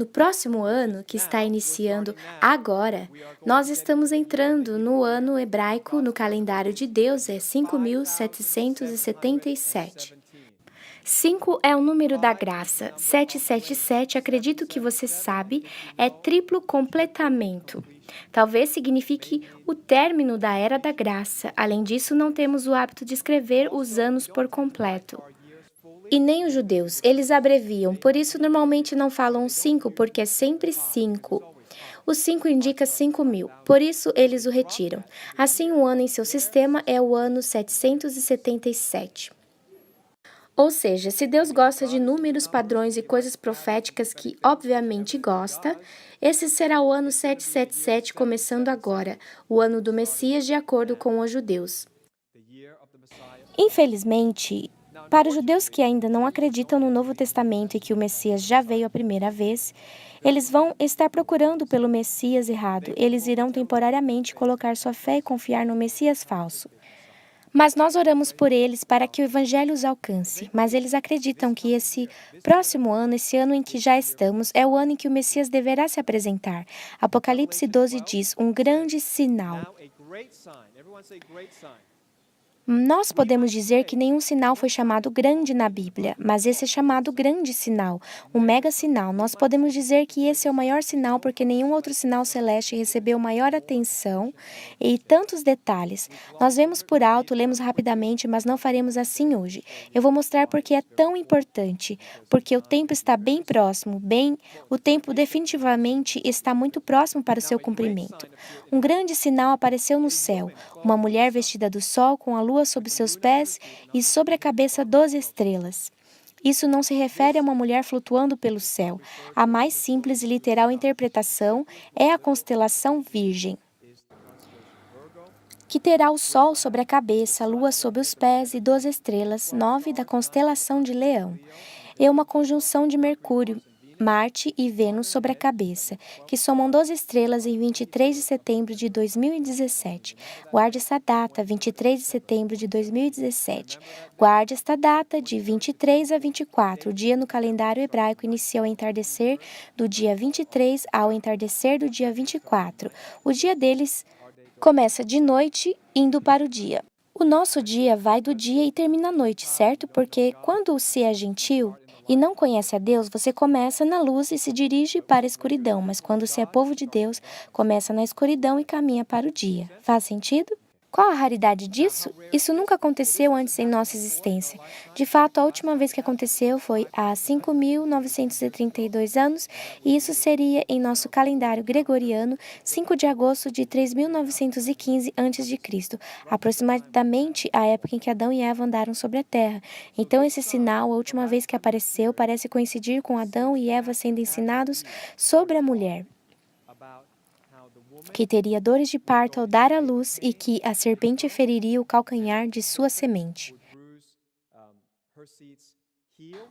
No próximo ano, que está iniciando agora, nós estamos entrando no ano hebraico, no calendário de Deus, é 5.777. 5 é o número da graça. 777, acredito que você sabe, é triplo completamento. Talvez signifique o término da era da graça. Além disso, não temos o hábito de escrever os anos por completo. E nem os judeus, eles abreviam, por isso normalmente não falam 5, porque é sempre 5. O 5 indica 5.000, por isso eles o retiram. Assim, o ano em seu sistema é o ano 777. Ou seja, se Deus gosta de números, padrões e coisas proféticas que obviamente gosta, esse será o ano 777 começando agora, o ano do Messias de acordo com os judeus. Infelizmente, para os judeus que ainda não acreditam no Novo Testamento e que o Messias já veio a primeira vez, eles vão estar procurando pelo Messias errado. Eles irão temporariamente colocar sua fé e confiar no Messias falso. Mas nós oramos por eles para que o Evangelho os alcance. Mas eles acreditam que esse próximo ano, esse ano em que já estamos, é o ano em que o Messias deverá se apresentar. Apocalipse 12 diz, um grande sinal. Nós podemos dizer que nenhum sinal foi chamado grande na Bíblia, mas esse é chamado grande sinal, um mega sinal. Nós podemos dizer que esse é o maior sinal porque nenhum outro sinal celeste recebeu maior atenção e tantos detalhes. Nós vemos por alto, lemos rapidamente, mas não faremos assim hoje. Eu vou mostrar porque é tão importante, porque o tempo está bem próximo, o tempo definitivamente está muito próximo para o seu cumprimento. Um grande sinal apareceu no céu, uma mulher vestida do sol com a lua sob seus pés e sobre a cabeça 12 estrelas. Isso não se refere a uma mulher flutuando pelo céu. A mais simples e literal interpretação é a constelação Virgem, que terá o sol sobre a cabeça, a lua sob os pés e 12 estrelas, 9 da constelação de Leão. É uma conjunção de Mercúrio, Marte e Vênus sobre a cabeça, que somam 12 estrelas em 23 de setembro de 2017. Guarde essa data, 23 de setembro de 2017. Guarde esta data, de 23 a 24. O dia no calendário hebraico inicia ao entardecer do dia 23 ao entardecer do dia 24. O dia deles começa de noite, indo para o dia. O nosso dia vai do dia e termina à noite, certo? Porque quando se é gentil e não conhece a Deus, você começa na luz e se dirige para a escuridão, mas quando se é povo de Deus, começa na escuridão e caminha para o dia. Faz sentido? Qual a raridade disso? Isso nunca aconteceu antes em nossa existência. De fato, a última vez que aconteceu foi há 5.932 anos, e isso seria em nosso calendário gregoriano, 5 de agosto de 3.915 a.C., aproximadamente a época em que Adão e Eva andaram sobre a terra. Então, esse sinal, a última vez que apareceu, parece coincidir com Adão e Eva sendo ensinados sobre a mulher, que teria dores de parto ao dar à luz e que a serpente feriria o calcanhar de sua semente.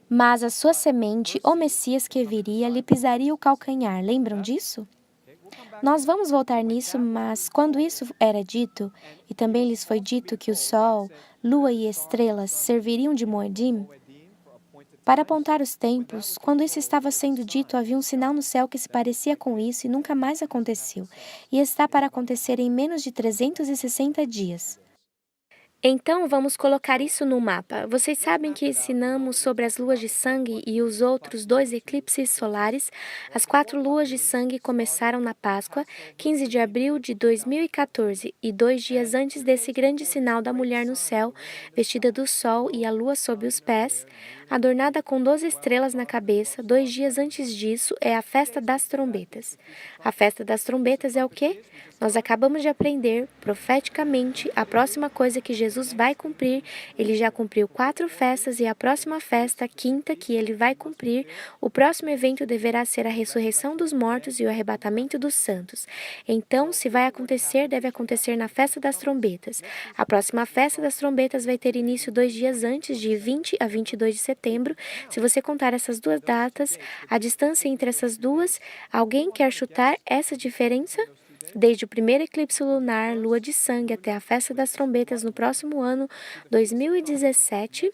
Mas a sua semente, o Messias que viria, lhe pisaria o calcanhar. Lembram disso? Nós vamos voltar nisso, mas quando isso era dito, e também lhes foi dito que o sol, lua e estrelas serviriam de moedim, para apontar os tempos, quando isso estava sendo dito, havia um sinal no céu que se parecia com isso e nunca mais aconteceu. E está para acontecer em menos de 360 dias. Então, vamos colocar isso no mapa. Vocês sabem que ensinamos sobre as luas de sangue e os outros 2 eclipses solares. As 4 luas de sangue começaram na Páscoa, 15 de abril de 2014, e 2 dias antes desse grande sinal da mulher no céu, vestida do sol e a lua sob os pés, adornada com 12 estrelas na cabeça. 2 dias antes disso é a festa das trombetas. A festa das trombetas é o quê? Nós acabamos de aprender, profeticamente, a próxima coisa que Jesus vai cumprir. Ele já cumpriu 4 festas e a próxima festa, a quinta, que ele vai cumprir, o próximo evento deverá ser a ressurreição dos mortos e o arrebatamento dos santos. Então, se vai acontecer, deve acontecer na festa das trombetas. A próxima festa das trombetas vai ter início 2 dias antes, de 20 a 22 de setembro. Se você contar essas 2 datas, a distância entre essas duas, alguém quer chutar essa diferença? Desde o primeiro eclipse lunar, lua de sangue, até a festa das trombetas no próximo ano, 2017,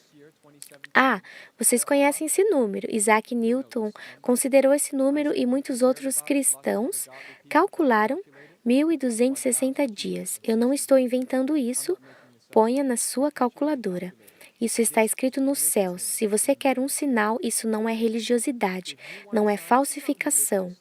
Ah, vocês conhecem esse número. Isaac Newton considerou esse número e muitos outros cristãos calcularam 1.260 dias. Eu não estou inventando isso. Ponha na sua calculadora. Isso está escrito nos céus. Se você quer um sinal, isso não é religiosidade, não é falsificação.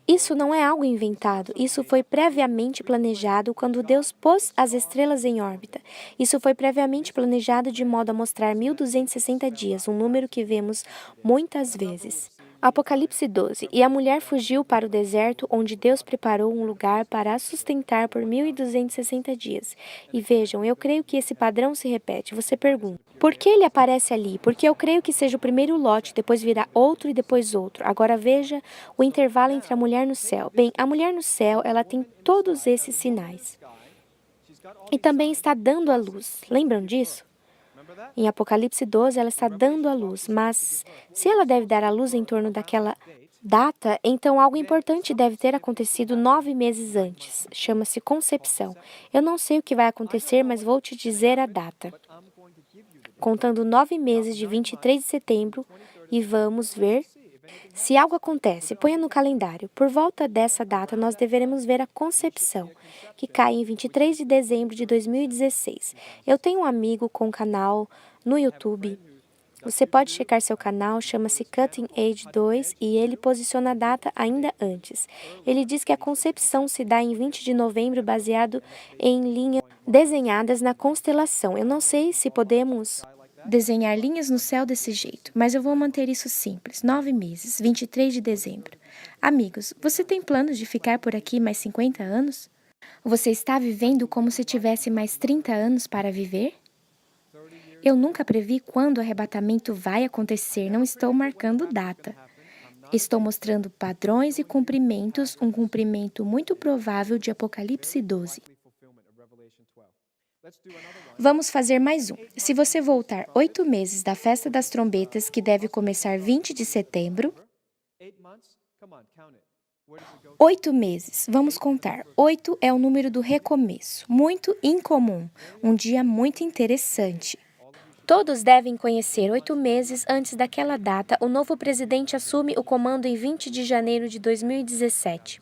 Isso não é algo inventado, isso foi previamente planejado quando Deus pôs as estrelas em órbita. Isso foi previamente planejado de modo a mostrar 1.260 dias, um número que vemos muitas vezes. Apocalipse 12. E a mulher fugiu para o deserto, onde Deus preparou um lugar para a sustentar por 1.260 dias. E vejam, eu creio que esse padrão se repete. Você pergunta, por que ele aparece ali? Porque eu creio que seja o primeiro lote, depois virá outro e depois outro. Agora veja o intervalo entre a mulher no céu. Bem, a mulher no céu, ela tem todos esses sinais. E também está dando à luz. Lembram disso? Em Apocalipse 12, ela está dando à luz, mas se ela deve dar à luz em torno daquela data, então algo importante deve ter acontecido 9 meses antes. Chama-se concepção. Eu não sei o que vai acontecer, mas vou te dizer a data. Contando 9 meses de 23 de setembro, e vamos ver se algo acontece. Ponha no calendário. Por volta dessa data, nós deveremos ver a concepção, que cai em 23 de dezembro de 2016. Eu tenho um amigo com um canal no YouTube. Você pode checar seu canal, chama-se Cutting Age 2 e ele posiciona a data ainda antes. Ele diz que a concepção se dá em 20 de novembro, baseado em linhas desenhadas na constelação. Eu não sei se podemos desenhar linhas no céu desse jeito, mas eu vou manter isso simples. 9 meses, 23 de dezembro. Amigos, você tem planos de ficar por aqui mais 50 anos? Você está vivendo como se tivesse mais 30 anos para viver? Eu nunca previ quando o arrebatamento vai acontecer, não estou marcando data. Estou mostrando padrões e cumprimentos, um cumprimento muito provável de Apocalipse 12. Vamos fazer mais um. Se você voltar 8 meses da festa das trombetas, que deve começar 20 de setembro, 8 meses, vamos contar. 8 é o número do recomeço, muito incomum, um dia muito interessante. Todos devem conhecer 8 meses antes daquela data, o novo presidente assume o comando em 20 de janeiro de 2017.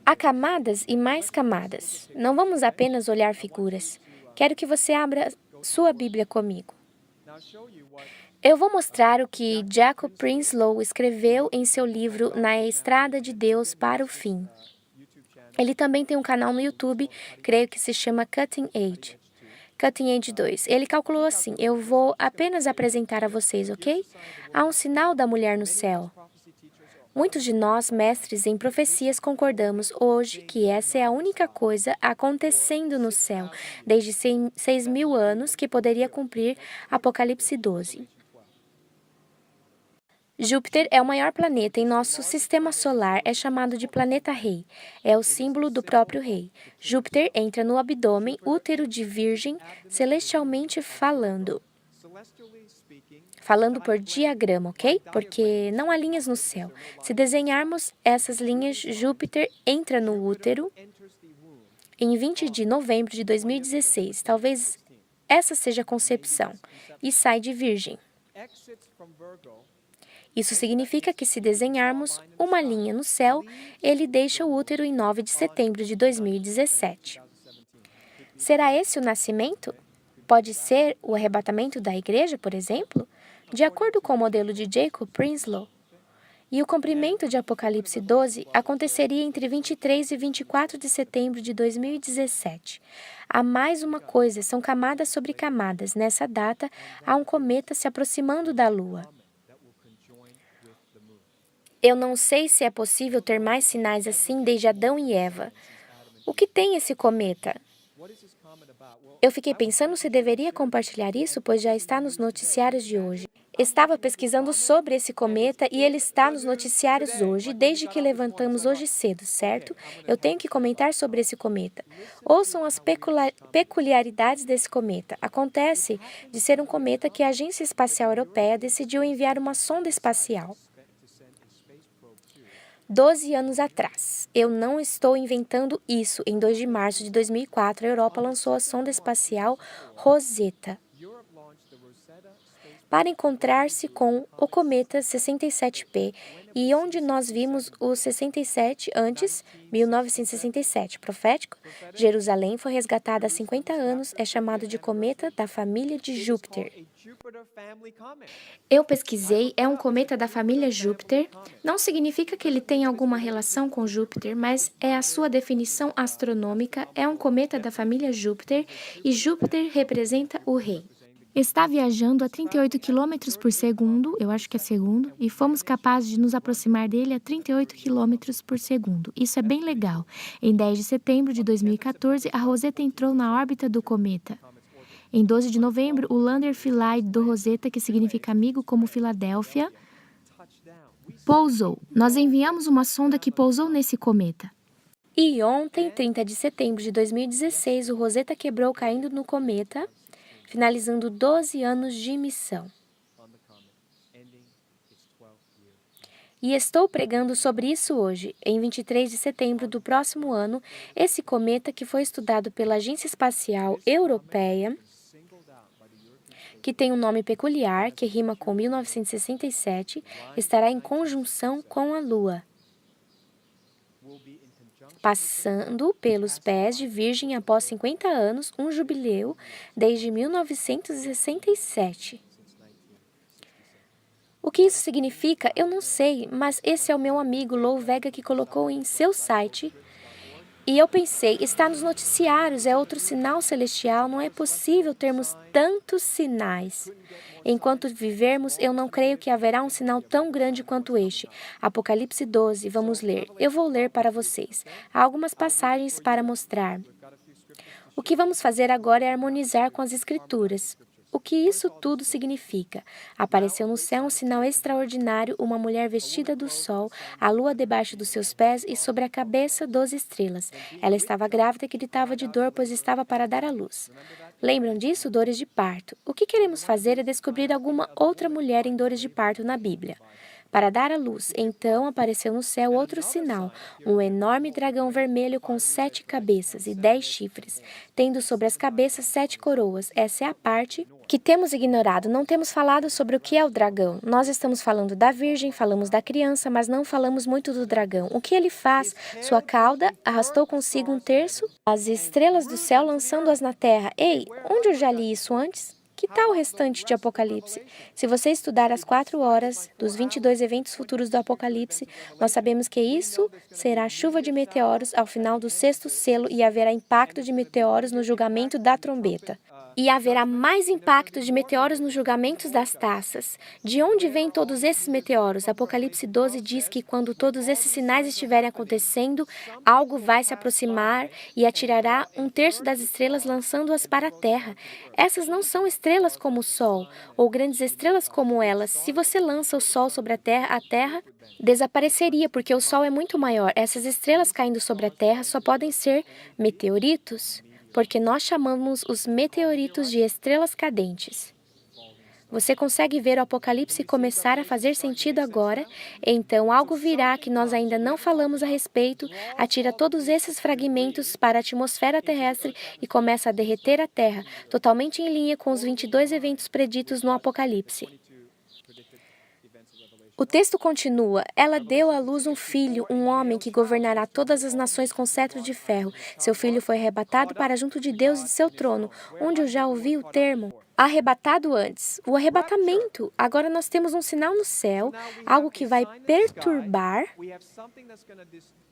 Há camadas e mais camadas. Não vamos apenas olhar figuras. Quero que você abra sua Bíblia comigo. Eu vou mostrar o que Jacob Prinsloo escreveu em seu livro Na Estrada de Deus para o Fim. Ele também tem um canal no YouTube, creio que se chama Cutting Age. Cutting Age 2. Ele calculou assim, eu vou apenas apresentar a vocês, ok? Há um sinal da mulher no céu. Muitos de nós, mestres em profecias, concordamos hoje que essa é a única coisa acontecendo no céu, desde 6.000 anos, que poderia cumprir Apocalipse 12. Júpiter é o maior planeta em nosso sistema solar, é chamado de planeta rei. É o símbolo do próprio rei. Júpiter entra no abdômen, útero de virgem, celestialmente falando. Falando por diagrama, ok? Porque não há linhas no céu. Se desenharmos essas linhas, Júpiter entra no útero em 20 de novembro de 2016. Talvez essa seja a concepção. E sai de Virgem. Isso significa que se desenharmos uma linha no céu, ele deixa o útero em 9 de setembro de 2017. Será esse o nascimento? Pode ser o arrebatamento da igreja, por exemplo? De acordo com o modelo de Jacob Prinsloo. E o cumprimento de Apocalipse 12 aconteceria entre 23 e 24 de setembro de 2017. Há mais uma coisa, são camadas sobre camadas. Nessa data, há um cometa se aproximando da Lua. Eu não sei se é possível ter mais sinais assim desde Adão e Eva. O que tem esse cometa? Eu fiquei pensando se deveria compartilhar isso, pois já está nos noticiários de hoje. Estava pesquisando sobre esse cometa e ele está nos noticiários hoje, desde que levantamos hoje cedo, certo? Eu tenho que comentar sobre esse cometa. Ouçam as peculiaridades desse cometa. Acontece de ser um cometa que a Agência Espacial Europeia decidiu enviar uma sonda espacial. 12 anos atrás. Eu não estou inventando isso. Em 2 de março de 2004, a Europa lançou a sonda espacial Rosetta para encontrar-se com o cometa 67P, e onde nós vimos o 67 antes, 1967, profético. Jerusalém foi resgatada há 50 anos, é chamado de cometa da família de Júpiter. Eu pesquisei, é um cometa da família Júpiter. Não significa que ele tenha alguma relação com Júpiter, mas é a sua definição astronômica, é um cometa da família Júpiter, e Júpiter representa o rei. Está viajando a 38 km por segundo, eu acho que é segundo, e fomos capazes de nos aproximar dele a 38 km por segundo. Isso é bem legal. Em 10 de setembro de 2014, a Rosetta entrou na órbita do cometa. Em 12 de novembro, o Lander Philae do Rosetta, que significa amigo como Filadélfia, pousou. Nós enviamos uma sonda que pousou nesse cometa. E ontem, 30 de setembro de 2016, o Rosetta quebrou caindo no cometa, finalizando 12 anos de missão. E estou pregando sobre isso hoje, em 23 de setembro do próximo ano. Esse cometa, que foi estudado pela Agência Espacial Europeia, que tem um nome peculiar, que rima com 1967, estará em conjunção com a Lua, passando pelos pés de Virgem após 50 anos, um jubileu desde 1967. O que isso significa, eu não sei, mas esse é o meu amigo Lou Vega que colocou em seu site. E eu pensei, está nos noticiários, é outro sinal celestial, não é possível termos tantos sinais. Enquanto vivermos, eu não creio que haverá um sinal tão grande quanto este. Apocalipse 12, vamos ler. Eu vou ler para vocês. Há algumas passagens para mostrar. O que vamos fazer agora é harmonizar com as Escrituras. O que isso tudo significa? Apareceu no céu um sinal extraordinário, uma mulher vestida do sol, a lua debaixo dos seus pés e sobre a cabeça 12 estrelas. Ela estava grávida e gritava de dor, pois estava para dar à luz. Lembram disso? Dores de parto. O que queremos fazer é descobrir alguma outra mulher em dores de parto na Bíblia. Para dar à luz, então apareceu no céu outro sinal, um enorme dragão vermelho com 7 cabeças e 10 chifres, tendo sobre as cabeças 7 coroas. Essa é a parte que temos ignorado. Não temos falado sobre o que é o dragão. Nós estamos falando da virgem, falamos da criança, mas não falamos muito do dragão. O que ele faz? Sua cauda arrastou consigo um terço as estrelas do céu, lançando-as na terra. Ei, onde eu já li isso antes? Que tal o restante de Apocalipse? Se você estudar as 4 horas dos 22 eventos futuros do Apocalipse, nós sabemos que isso será chuva de meteoros ao final do 6º selo e haverá impacto de meteoros no julgamento da trombeta. E haverá mais impacto de meteoros nos julgamentos das taças. De onde vêm todos esses meteoros? Apocalipse 12 diz que quando todos esses sinais estiverem acontecendo, algo vai se aproximar e atirará um terço das estrelas, lançando-as para a terra. Essas não são estrelas como o Sol, ou grandes estrelas como elas. Se você lança o Sol sobre a Terra desapareceria, porque o Sol é muito maior. Essas estrelas caindo sobre a Terra só podem ser meteoritos, porque nós chamamos os meteoritos de estrelas cadentes. Você consegue ver o Apocalipse começar a fazer sentido agora? Então algo virá que nós ainda não falamos a respeito, atira todos esses fragmentos para a atmosfera terrestre e começa a derreter a Terra, totalmente em linha com os 22 eventos preditos no Apocalipse. O texto continua, ela deu à luz um filho, um homem que governará todas as nações com cetro de ferro. Seu filho foi arrebatado para junto de Deus e de seu trono, onde eu já ouvi o termo arrebatado antes. O arrebatamento. Agora nós temos um sinal no céu, algo que vai perturbar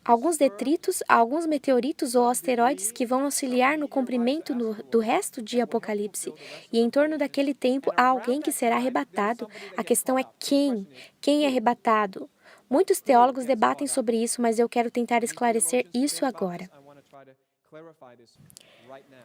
alguns detritos, alguns meteoritos ou asteroides que vão auxiliar no cumprimento do resto de Apocalipse. E em torno daquele tempo há alguém que será arrebatado. A questão é quem? Quem é arrebatado? Muitos teólogos debatem sobre isso, mas eu quero tentar esclarecer isso agora.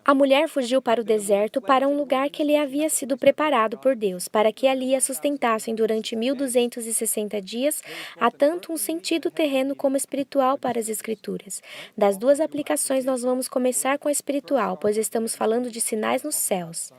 A mulher fugiu para o deserto, para um lugar que lhe havia sido preparado por Deus, para que ali a sustentassem durante 1260 dias. Há tanto um sentido terreno como espiritual para as Escrituras. Das duas aplicações, nós vamos começar com a espiritual, pois estamos falando de sinais nos céus.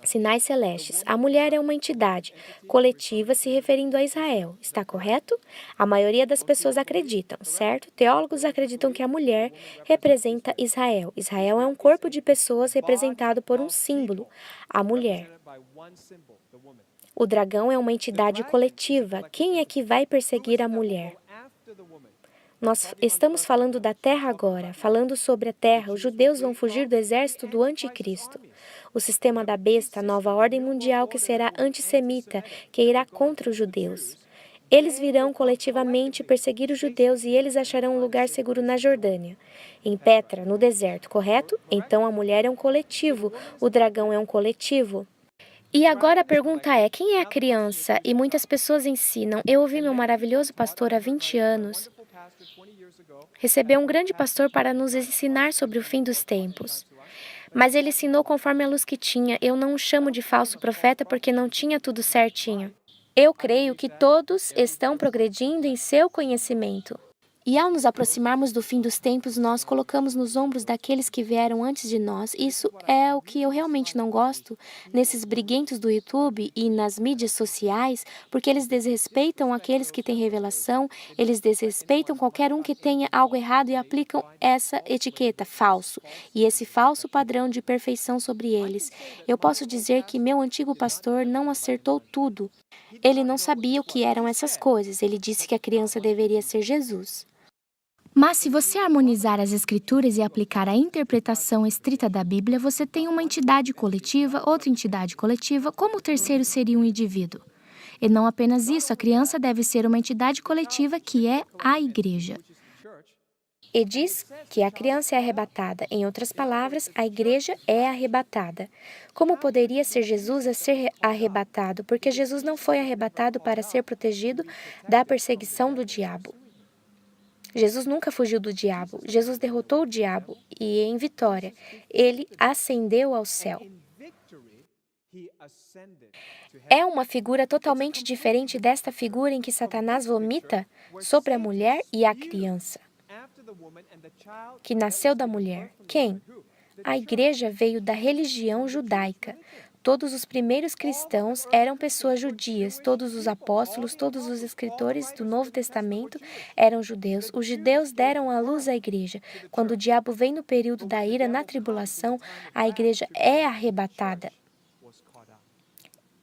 Sinais celestes. A mulher é uma entidade coletiva se referindo a Israel. Está correto? A maioria das pessoas acreditam, certo? Teólogos acreditam que a mulher representa Israel. Israel é um corpo de pessoas representado por um símbolo, a mulher. O dragão é uma entidade coletiva. Quem é que vai perseguir a mulher? Nós estamos falando da terra agora, falando sobre a terra. Os judeus vão fugir do exército do anticristo. O sistema da besta, a nova ordem mundial que será antissemita, que irá contra os judeus. Eles virão coletivamente perseguir os judeus e eles acharão um lugar seguro na Jordânia. Em Petra, no deserto, correto? Então a mulher é um coletivo, o dragão é um coletivo. E agora a pergunta é, quem é a criança? E muitas pessoas ensinam. Eu ouvi meu maravilhoso pastor há 20 anos. Recebeu um grande pastor para nos ensinar sobre o fim dos tempos. Mas ele ensinou conforme a luz que tinha. Eu não o chamo de falso profeta porque não tinha tudo certinho. Eu creio que todos estão progredindo em seu conhecimento. E ao nos aproximarmos do fim dos tempos, nós colocamos nos ombros daqueles que vieram antes de nós. Isso é o que eu realmente não gosto nesses briguentos do YouTube e nas mídias sociais, porque eles desrespeitam aqueles que têm revelação, eles desrespeitam qualquer um que tenha algo errado e aplicam essa etiqueta, falso, e esse falso padrão de perfeição sobre eles. Eu posso dizer que meu antigo pastor não acertou tudo. Ele não sabia o que eram essas coisas. Ele disse que a criança deveria ser Jesus. Mas se você harmonizar as escrituras e aplicar a interpretação estrita da Bíblia, você tem uma entidade coletiva, outra entidade coletiva, como o terceiro seria um indivíduo. E não apenas isso, a criança deve ser uma entidade coletiva que é a igreja. E diz que a criança é arrebatada. Em outras palavras, a igreja é arrebatada. Como poderia ser Jesus a ser arrebatado? Porque Jesus não foi arrebatado para ser protegido da perseguição do diabo. Jesus nunca fugiu do diabo. Jesus derrotou o diabo e, em vitória, ele ascendeu ao céu. É uma figura totalmente diferente desta figura em que Satanás vomita sobre a mulher e a criança, que nasceu da mulher. Quem? A igreja veio da religião judaica. Todos os primeiros cristãos eram pessoas judias, todos os apóstolos, todos os escritores do Novo Testamento eram judeus. Os judeus deram à luz à igreja. Quando o diabo vem no período da ira, na tribulação, a igreja é arrebatada.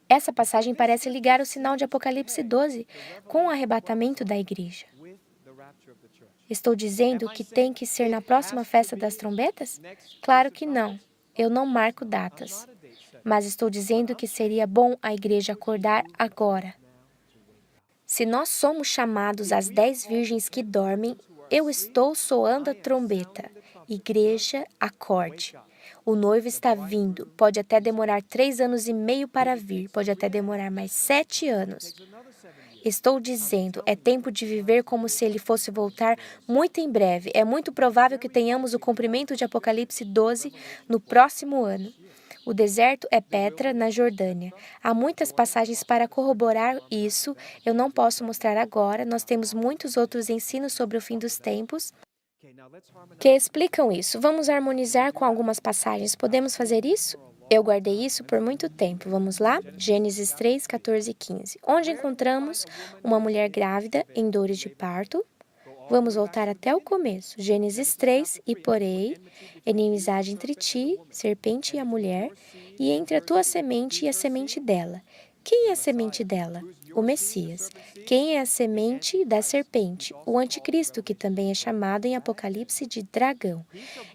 Essa passagem parece ligar o sinal de Apocalipse 12 com o arrebatamento da igreja. Estou dizendo que tem que ser na próxima festa das trombetas? Claro que não. Eu não marco datas. Mas estou dizendo que seria bom a igreja acordar agora. Se nós somos chamados as 10 virgens que dormem, eu estou soando a trombeta. Igreja, acorde. O noivo está vindo. Pode até demorar 3 anos e meio para vir. Pode até demorar mais 7 anos. Estou dizendo, é tempo de viver como se ele fosse voltar muito em breve. É muito provável que tenhamos o cumprimento de Apocalipse 12 no próximo ano. O deserto é Petra, na Jordânia. Há muitas passagens para corroborar isso. Eu não posso mostrar agora. Nós temos muitos outros ensinos sobre o fim dos tempos que explicam isso. Vamos harmonizar com algumas passagens. Podemos fazer isso? Eu guardei isso por muito tempo. Vamos lá? Gênesis 3, 14 e 15. Onde encontramos uma mulher grávida em dores de parto. Vamos voltar até o começo. Gênesis 3, e porém, inimizade entre ti, serpente e a mulher, e entre a tua semente e a semente dela. Quem é a semente dela? O Messias. Quem é a semente da serpente? O anticristo, que também é chamado em Apocalipse de dragão.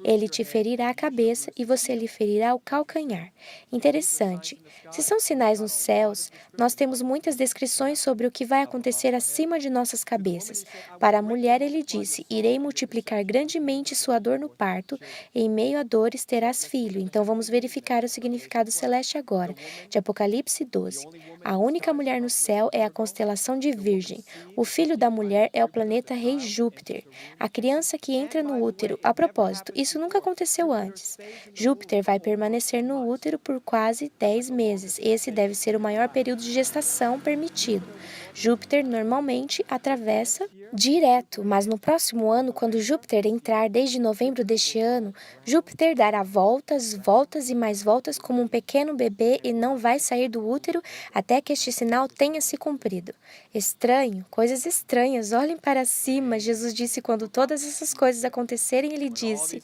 Ele te ferirá a cabeça e você lhe ferirá o calcanhar. Interessante. Se são sinais nos céus, nós temos muitas descrições sobre o que vai acontecer acima de nossas cabeças. Para a mulher ele disse, irei multiplicar grandemente sua dor no parto, e em meio a dores terás filho. Então vamos verificar o significado celeste agora, de Apocalipse 12. A única mulher no céu é a constelação de Virgem. O filho da mulher é o planeta rei Júpiter. A criança que entra no útero. A propósito, isso nunca aconteceu antes. Júpiter vai permanecer no útero por quase 10 meses. Esse deve ser o maior período de gestação permitido. Júpiter normalmente atravessa Direto, mas no próximo ano, quando Júpiter entrar desde novembro deste ano, Júpiter dará voltas, voltas e mais voltas como um pequeno bebê e não vai sair do útero até que este sinal tenha se cumprido. Estranho, coisas estranhas, olhem para cima, Jesus disse quando todas essas coisas acontecerem, ele disse: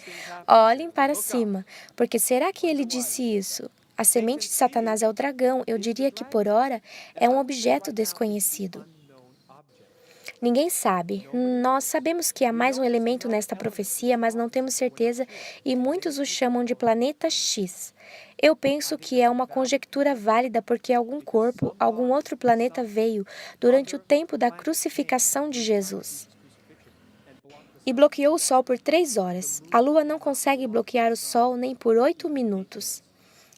olhem para cima, porque será que ele disse isso? A semente de Satanás é o dragão, eu diria que por ora é um objeto desconhecido. Ninguém sabe. Nós sabemos que há mais um elemento nesta profecia, mas não temos certeza e muitos o chamam de planeta X. Eu penso que é uma conjectura válida porque algum corpo, algum outro planeta veio durante o tempo da crucificação de Jesus e bloqueou o Sol por 3 horas. A Lua não consegue bloquear o Sol nem por 8 minutos.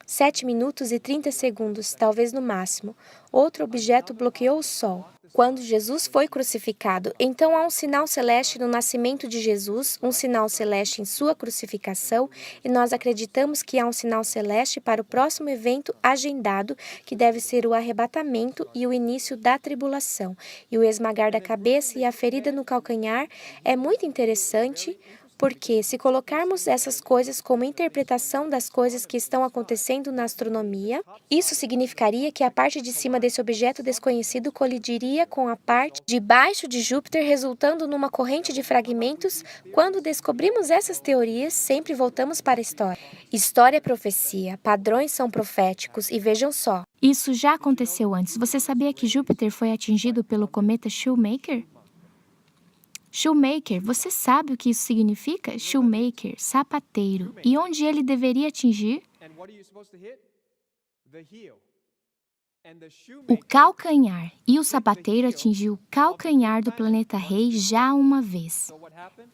7 minutos e 30 segundos, talvez no máximo. Outro objeto bloqueou o Sol quando Jesus foi crucificado. Então há um sinal celeste no nascimento de Jesus, um sinal celeste em sua crucificação, e nós acreditamos que há um sinal celeste para o próximo evento agendado, que deve ser o arrebatamento e o início da tribulação. E o esmagar da cabeça e a ferida no calcanhar é muito interessante, porque, se colocarmos essas coisas como interpretação das coisas que estão acontecendo na astronomia, isso significaria que a parte de cima desse objeto desconhecido colidiria com a parte de baixo de Júpiter, resultando numa corrente de fragmentos. Quando descobrimos essas teorias, sempre voltamos para a história. História é profecia, padrões são proféticos, e vejam só. Isso já aconteceu antes. Você sabia que Júpiter foi atingido pelo cometa Shoemaker? Shoemaker, você sabe o que isso significa? Shoemaker, sapateiro. E onde ele deveria atingir? O calcanhar. E o sapateiro atingiu o calcanhar do planeta Rei já uma vez.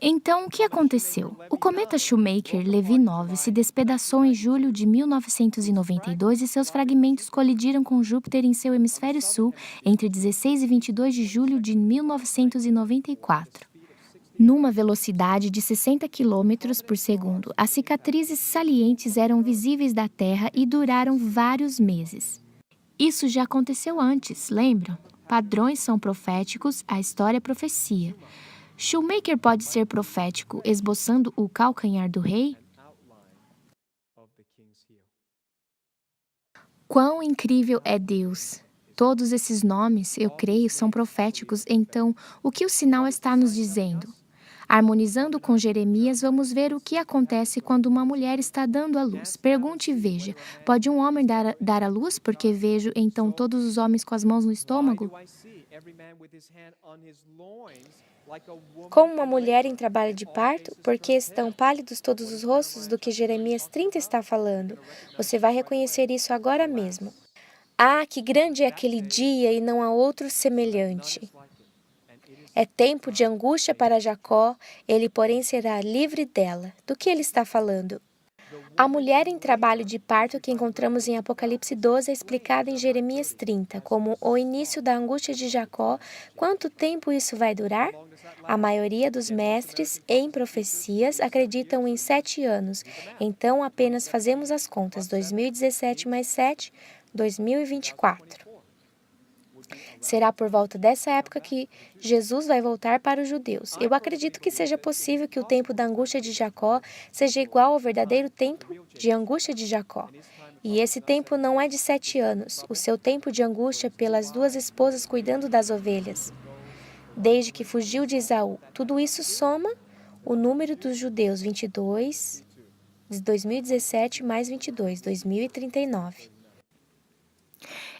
Então, o que aconteceu? O cometa Shoemaker-Levy 9 se despedaçou em julho de 1992 e seus fragmentos colidiram com Júpiter em seu hemisfério sul entre 16 e 22 de julho de 1994. Numa velocidade de 60 km por segundo, as cicatrizes salientes eram visíveis da Terra e duraram vários meses. Isso já aconteceu antes, lembram? Padrões são proféticos, a história é profecia. Shoemaker pode ser profético, esboçando o calcanhar do rei? Quão incrível é Deus! Todos esses nomes, eu creio, são proféticos, então, o que o sinal está nos dizendo? Harmonizando com Jeremias, vamos ver o que acontece quando uma mulher está dando à luz. Pergunte e veja: pode um homem dar à luz? Porque vejo então todos os homens com as mãos no estômago? Como uma mulher em trabalho de parto? Porque estão pálidos todos os rostos do que Jeremias 30 está falando. Você vai reconhecer isso agora mesmo. Ah, que grande é aquele dia e não há outro semelhante. É tempo de angústia para Jacó, ele, porém, será livre dela. Do que ele está falando? A mulher em trabalho de parto que encontramos em Apocalipse 12 é explicada em Jeremias 30 como o início da angústia de Jacó. Quanto tempo isso vai durar? A maioria dos mestres em profecias acreditam em 7 anos, então apenas fazemos as contas: 2017 mais 7, 2024. Será por volta dessa época que Jesus vai voltar para os judeus. Eu acredito que seja possível que o tempo da angústia de Jacó seja igual ao verdadeiro tempo de angústia de Jacó. E esse tempo não é de 7 anos, o seu tempo de angústia pelas 2 esposas cuidando das ovelhas. Desde que fugiu de Esaú, tudo isso soma o número dos judeus, 22, de 2017 mais 22, 2039.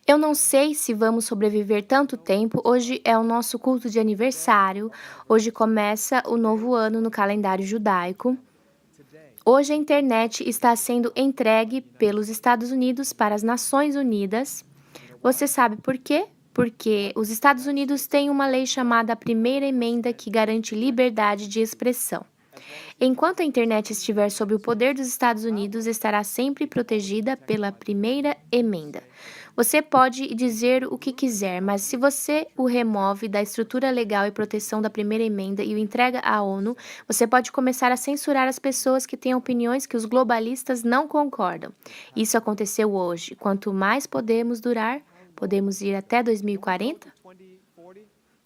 Eu não sei se vamos sobreviver tanto tempo. Hoje é o nosso culto de aniversário. Hoje começa o novo ano no calendário judaico. Hoje a internet está sendo entregue pelos Estados Unidos para as Nações Unidas. Você sabe por quê? Porque os Estados Unidos têm uma lei chamada Primeira Emenda que garante liberdade de expressão. Enquanto a internet estiver sob o poder dos Estados Unidos, estará sempre protegida pela Primeira Emenda. Você pode dizer o que quiser, mas se você o remove da estrutura legal e proteção da Primeira Emenda e o entrega à ONU, você pode começar a censurar as pessoas que têm opiniões que os globalistas não concordam. Isso aconteceu hoje. Quanto mais podemos durar, podemos ir até 2040?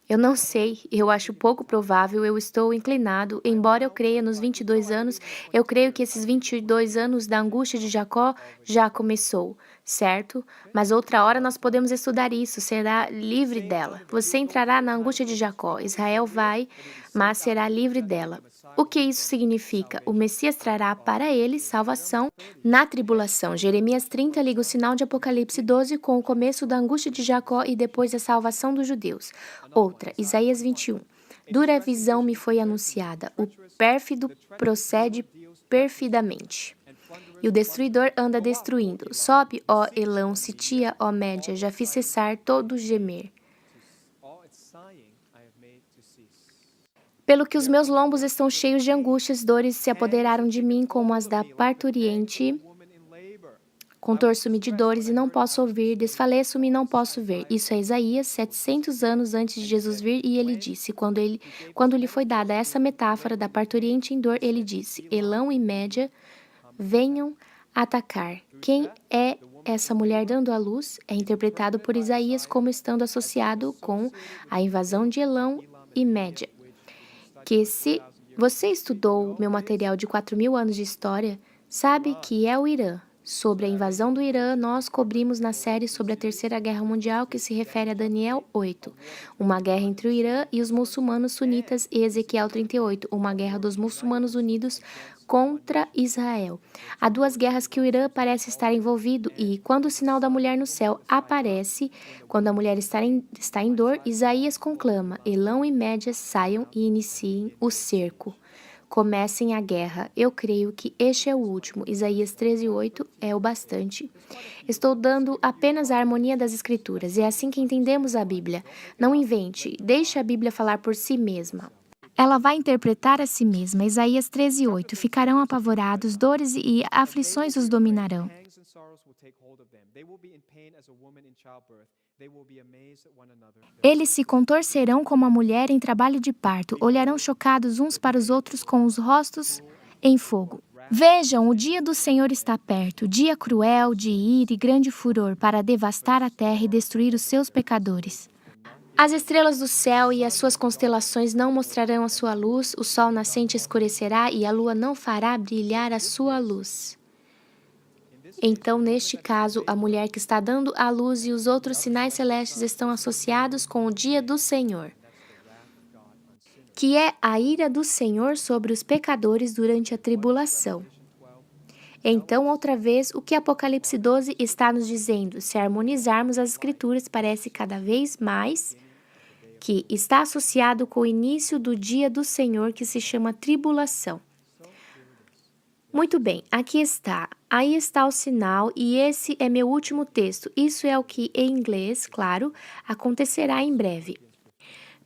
Eu não sei, eu acho pouco provável, eu estou inclinado, embora eu creia nos 22 anos, eu creio que esses 22 anos da angústia de Jacó já começou, certo? Mas outra hora nós podemos estudar isso, será livre dela. Você entrará na angústia de Jacó, Israel vai, mas será livre dela. O que isso significa? O Messias trará para ele salvação na tribulação. Jeremias 30 liga o sinal de Apocalipse 12 com o começo da angústia de Jacó e depois a salvação dos judeus. Outra, Isaías 21. Dura visão me foi anunciada, o pérfido procede perfidamente. E o destruidor anda destruindo. Sobe, ó Elão, Sitia, ó Média, já fiz cessar todo gemer. Pelo que os meus lombos estão cheios de angústias, dores se apoderaram de mim como as da parturiente. Contorço-me de dores e não posso ouvir, desfaleço-me e não posso ver. Isso é Isaías, 700 anos antes de Jesus vir, e ele disse, quando lhe foi dada essa metáfora da parturiente em dor, ele disse, Elão e Média, venham atacar. Quem é essa mulher dando à luz? É interpretado por Isaías como estando associado com a invasão de Elão e Média. Que se você estudou meu material de 4.000 anos de história, sabe que é o Irã. Sobre a invasão do Irã, nós cobrimos na série sobre a Terceira Guerra Mundial, que se refere a Daniel 8, uma guerra entre o Irã e os muçulmanos sunitas, e Ezequiel 38, uma guerra dos muçulmanos unidos contra Israel. Há duas guerras que o Irã parece estar envolvido e, quando o sinal da mulher no céu aparece, quando a mulher está em dor, Isaías conclama, Elão e Média saiam e iniciem o cerco. Comecem a guerra. Eu creio que este é o último. Isaías 13:8 é o bastante. Estou dando apenas a harmonia das escrituras. É assim que entendemos a Bíblia. Não invente. Deixe a Bíblia falar por si mesma. Ela vai interpretar a si mesma. Isaías 13:8. Ficarão apavorados, dores e aflições os dominarão. Eles se contorcerão como a mulher em trabalho de parto, olharão chocados uns para os outros com os rostos em fogo. Vejam, o dia do Senhor está perto, dia cruel, de ira e grande furor, para devastar a terra e destruir os seus pecadores. As estrelas do céu e as suas constelações não mostrarão a sua luz, o sol nascente escurecerá e a lua não fará brilhar a sua luz. Então, neste caso, a mulher que está dando à luz e os outros sinais celestes estão associados com o dia do Senhor, que é a ira do Senhor sobre os pecadores durante a tribulação. Então, outra vez, o que Apocalipse 12 está nos dizendo? Se harmonizarmos as escrituras, parece cada vez mais que está associado com o início do dia do Senhor, que se chama tribulação. Muito bem, aqui está. Aí está o sinal e esse é meu último texto. Isso é o que, em inglês, claro, acontecerá em breve.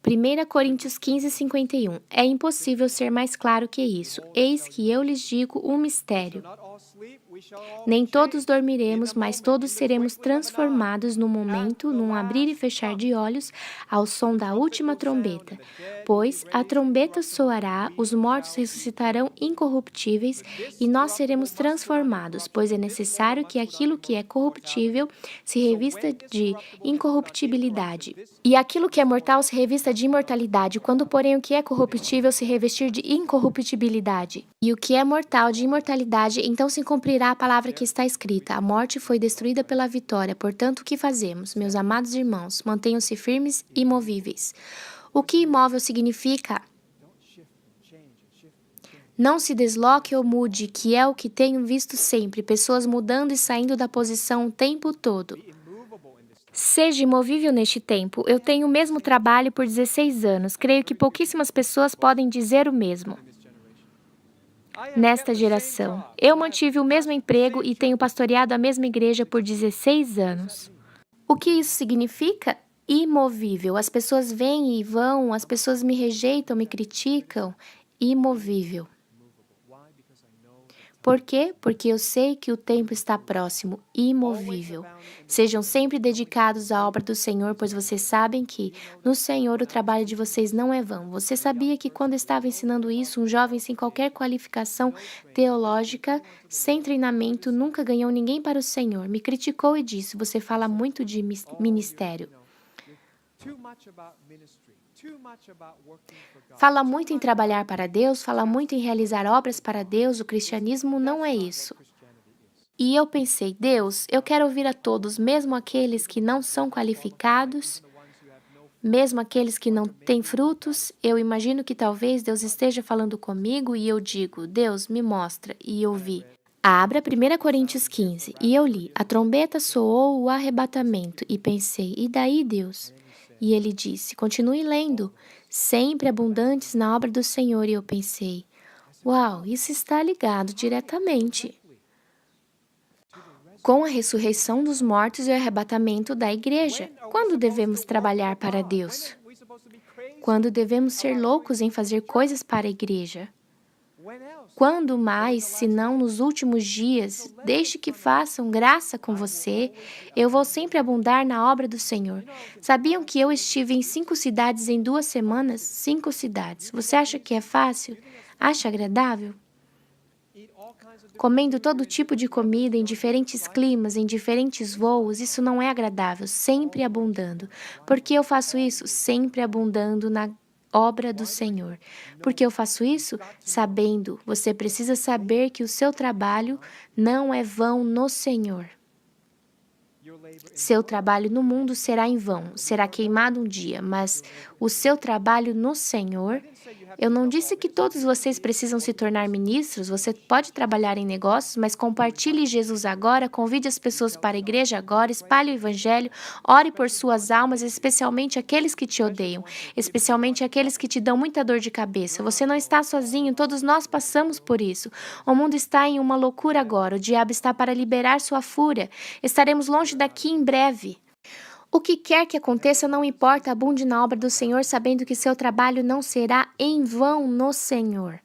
1 Coríntios 15:51. É impossível ser mais claro que isso. Eis que eu lhes digo um mistério. Nem todos dormiremos, mas todos seremos transformados no momento, num abrir e fechar de olhos, ao som da última trombeta. Pois a trombeta soará, os mortos ressuscitarão incorruptíveis e nós seremos transformados, pois é necessário que aquilo que é corruptível se revista de incorruptibilidade, e aquilo que é mortal se revista de imortalidade, quando, porém, o que é corruptível se revestir de incorruptibilidade. E o que é mortal de imortalidade, então se cumprirá a palavra que está escrita: a morte foi destruída pela vitória. Portanto, o que fazemos, meus amados irmãos? Mantenham-se firmes e imóveis. O que imóvel significa? Não se desloque ou mude, que é o que tenho visto sempre, pessoas mudando e saindo da posição o tempo todo. Seja imovível neste tempo. Eu tenho o mesmo trabalho por 16 anos. Creio que pouquíssimas pessoas podem dizer o mesmo. Nesta geração, eu mantive o mesmo emprego e tenho pastoreado a mesma igreja por 16 anos. O que isso significa? Imovível. As pessoas vêm e vão, as pessoas me rejeitam, me criticam. Imovível. Por quê? Porque eu sei que o tempo está próximo, imovível. Sejam sempre dedicados à obra do Senhor, pois vocês sabem que, no Senhor, o trabalho de vocês não é vão. Você sabia que, quando estava ensinando isso, um jovem sem qualquer qualificação teológica, sem treinamento, nunca ganhou ninguém para o Senhor? Me criticou e disse: você fala muito de ministério. Fala muito em trabalhar para Deus, fala muito em realizar obras para Deus. O cristianismo não é isso. E eu pensei, Deus, eu quero ouvir a todos, mesmo aqueles que não são qualificados, mesmo aqueles que não têm frutos. Eu imagino que talvez Deus esteja falando comigo e eu digo, Deus, me mostra. E eu vi. Abra 1 Coríntios 15. E eu li, a trombeta soou o arrebatamento. E pensei, e daí, Deus? E ele disse, continue lendo, sempre abundantes na obra do Senhor. E eu pensei, uau, isso está ligado diretamente com a ressurreição dos mortos e o arrebatamento da igreja. Quando devemos trabalhar para Deus? Quando devemos ser loucos em fazer coisas para a igreja? Quando mais, se não nos últimos dias? Deixe que façam graça com você. Eu vou sempre abundar na obra do Senhor. Sabiam que eu estive em 5 cidades em 2 semanas? 5 cidades. Você acha que é fácil? Acha agradável? Comendo todo tipo de comida em diferentes climas, em diferentes voos, isso não é agradável, sempre abundando. Por que eu faço isso? Sempre abundando na obra do Senhor. Por que eu faço isso? Sabendo, você precisa saber que o seu trabalho não é vão no Senhor. Seu trabalho no mundo será em vão, será queimado um dia, mas o seu trabalho no Senhor. Eu não disse que todos vocês precisam se tornar ministros, você pode trabalhar em negócios, mas compartilhe Jesus agora, convide as pessoas para a igreja agora, espalhe o evangelho, ore por suas almas, especialmente aqueles que te odeiam, especialmente aqueles que te dão muita dor de cabeça. Você não está sozinho, todos nós passamos por isso. O mundo está em uma loucura agora, o diabo está para liberar sua fúria. Estaremos longe daqui em breve. O que quer que aconteça, não importa, abunde na obra do Senhor, sabendo que seu trabalho não será em vão no Senhor.